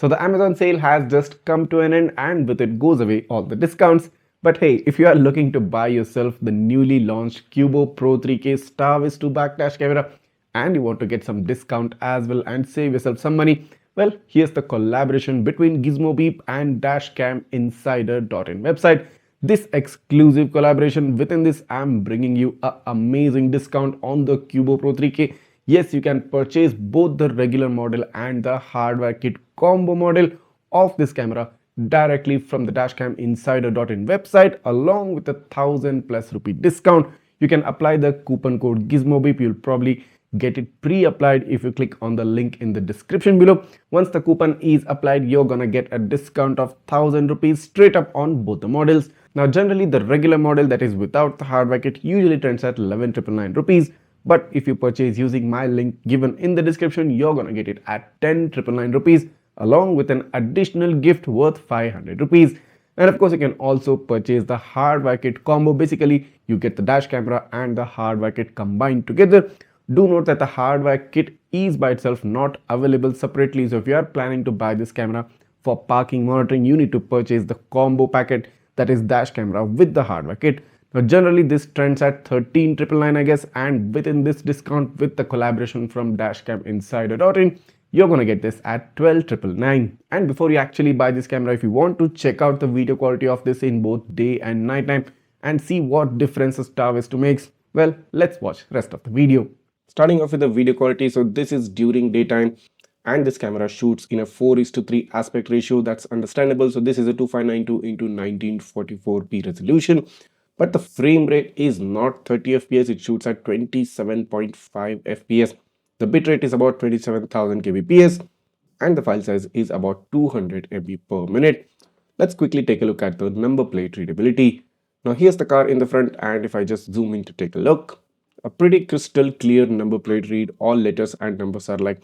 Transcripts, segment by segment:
So the Amazon sale has just come to an end and with it goes away all the discounts. But hey, if you are looking to buy yourself the newly launched Qubo Pro 3K STARVIS-2 backdash camera and you want to get some discount as well and save yourself some money, well, here's the collaboration between Gizmobeep and Dashcam Insider.in website. This exclusive collaboration, within this I'm bringing you an amazing discount on the Qubo Pro 3K. Yes, you can purchase both the regular model and the hardware kit combo model of this camera directly from the Dashcam Insider.in website along with a 1000+ rupee discount. You can apply the coupon code Gizmobeep. You'll probably get it pre-applied if you click on the link in the description below. Once the coupon is applied, you're gonna get a discount of 1000 rupees straight up on both the models. Now generally the regular model, that is without the hardware kit, usually trends at 11,999 rupees. But if you purchase using my link given in the description, you're gonna get it at 10,999 rupees along with an additional gift worth 500 rupees. And of course, you can also purchase the hardware kit combo. Basically, you get the dash camera and the hardware kit combined together. Do note that the hardware kit is by itself not available separately. So if you are planning to buy this camera for parking monitoring, you need to purchase the combo packet, that is dash camera with the hardware kit. Now generally this trends at 13,999 I guess, and within this discount with the collaboration from Dashcam Insider.in, you're gonna get this at 12,999. And before you actually buy this camera, if you want to check out the video quality of this in both day and night time and see what differences STARVIS-2 makes, well, let's watch rest of the video. Starting off with the video quality, so this is during daytime and this camera shoots in a 4:3 aspect ratio. That's understandable. So this is a 2592 into 1944p resolution, but the frame rate is not 30 fps. It shoots at 27.5 fps. The bitrate is about 27,000 kbps and the file size is about 200 MB per minute. Let's quickly take a look at the number plate readability. Now here's the car in the front, and if I just zoom in to take a look, a pretty crystal clear number plate read. All letters and numbers are like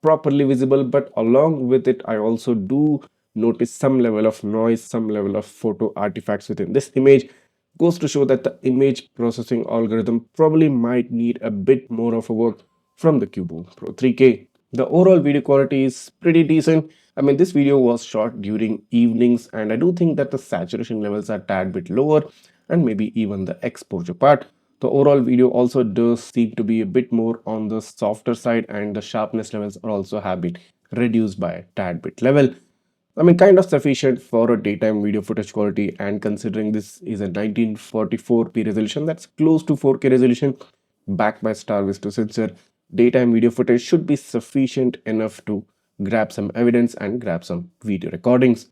properly visible, but along with it I also do notice some level of noise, some level of photo artifacts within this image. Goes to show that the image processing algorithm probably might need a bit more of a work from the Qubo Pro 3K. The overall video quality is pretty decent. I mean, this video was shot during evenings and I do think that the saturation levels are a tad bit lower and maybe even the exposure part. The overall video also does seem to be a bit more on the softer side, and the sharpness levels are also have been reduced by a tad bit level. I mean, kind of sufficient for a daytime video footage quality, and considering this is a 1944p resolution, that's close to 4K resolution backed by STARVIS-2 sensor, daytime video footage should be sufficient enough to grab some evidence and grab some video recordings.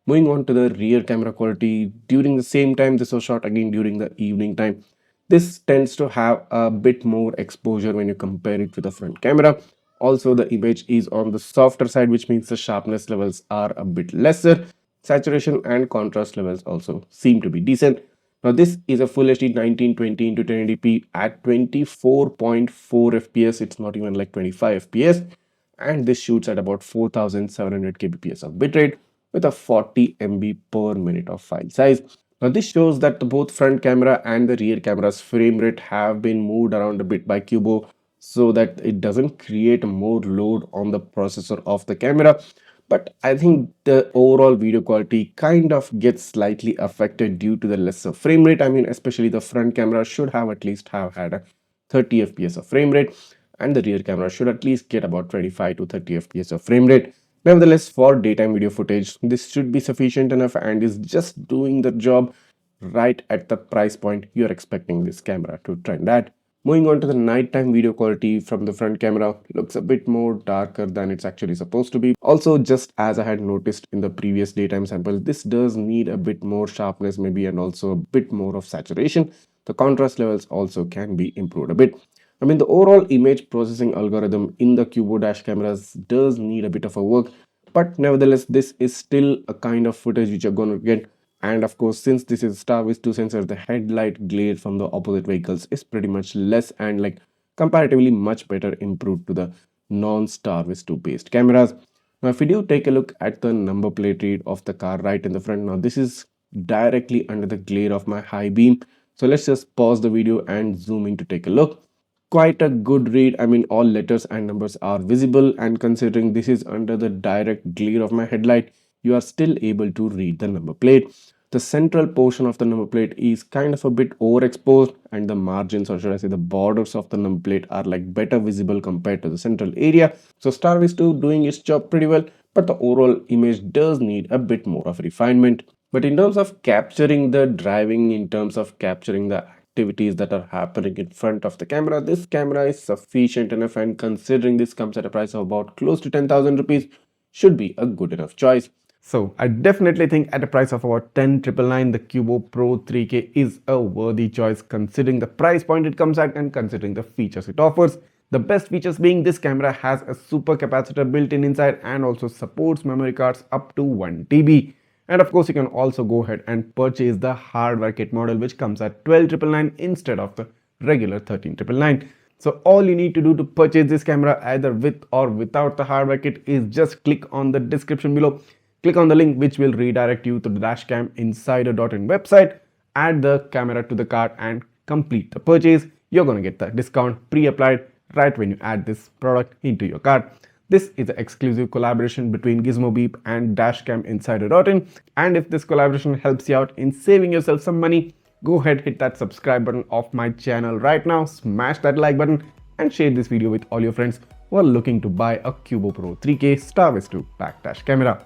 Moving on to the rear camera quality, during the same time, this was shot again during the evening time. This tends to have a bit more exposure when you compare it with the front camera. Also, the image is on the softer side, which means the sharpness levels are a bit lesser. Saturation and contrast levels also seem to be decent. Now, this is a Full HD 1920 into 1080p at 24.4 fps. It's not even like 25 fps. And this shoots at about 4,700 kbps of bitrate with a 40 MB per minute of file size. Now this shows that both front camera and the rear camera's frame rate have been moved around a bit by Qubo so that it doesn't create more load on the processor of the camera. But I think the overall video quality kind of gets slightly affected due to the lesser frame rate. I mean, especially the front camera should have at least have had a 30 fps of frame rate, and the rear camera should at least get about 25 to 30 fps of frame rate. Nevertheless, for daytime video footage, this should be sufficient enough and is just doing the job right at the price point you're expecting this camera to trend at. Moving on to the nighttime video quality from the front camera, looks a bit more darker than it's actually supposed to be. Also, just as I had noticed in the previous daytime sample, this does need a bit more sharpness maybe, and also a bit more of saturation. The contrast levels also can be improved a bit. I mean, the overall image processing algorithm in the Qubo dash cameras does need a bit of a work, but nevertheless, this is still a kind of footage which you're going to get. And of course, since this is STARVIS-2 sensor, the headlight glare from the opposite vehicles is pretty much less and like comparatively much better improved to the non-STARVIS-2 based cameras. Now, if we do take a look at the number plate read of the car right in the front, now this is directly under the glare of my high beam. So let's just pause the video and zoom in to take a look. quite a good read. I mean, all letters and numbers are visible, and considering this is under the direct glare of my headlight, you are still able to read the number plate. The central portion of the number plate is kind of a bit overexposed, and the margins, or should I say the borders of the number plate, are like better visible compared to the central area. So STARVIS-2 doing its job pretty well, but the overall image does need a bit more of refinement. But in terms of capturing the driving, in terms of capturing the activities that are happening in front of the camera, this camera is sufficient enough, and considering this comes at a price of about close to 10,000 rupees, should be a good enough choice. So I definitely think at a price of about 10,999, the Qubo Pro 3K is a worthy choice considering the price point it comes at and considering the features it offers. The best features being this camera has a super capacitor built in inside and also supports memory cards up to 1 TB. And of course, you can also go ahead and purchase the hardware kit model, which comes at 12,999 instead of the regular 13,999. So all you need to do to purchase this camera either with or without the hardware kit is just click on the description below. Click on the link which will redirect you to the Dashcam Insider.in website, add the camera to the cart and complete the purchase. You're going to get the discount pre-applied right when you add this product into your cart. This is an exclusive collaboration between Gizmobeep and Dashcam Insider.in, and if this collaboration helps you out in saving yourself some money, go ahead, hit that subscribe button of my channel right now, smash that like button and share this video with all your friends who are looking to buy a Qubo Pro 3K STARVIS-2 backdash camera.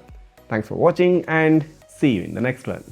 Thanks for watching and see you in the next one.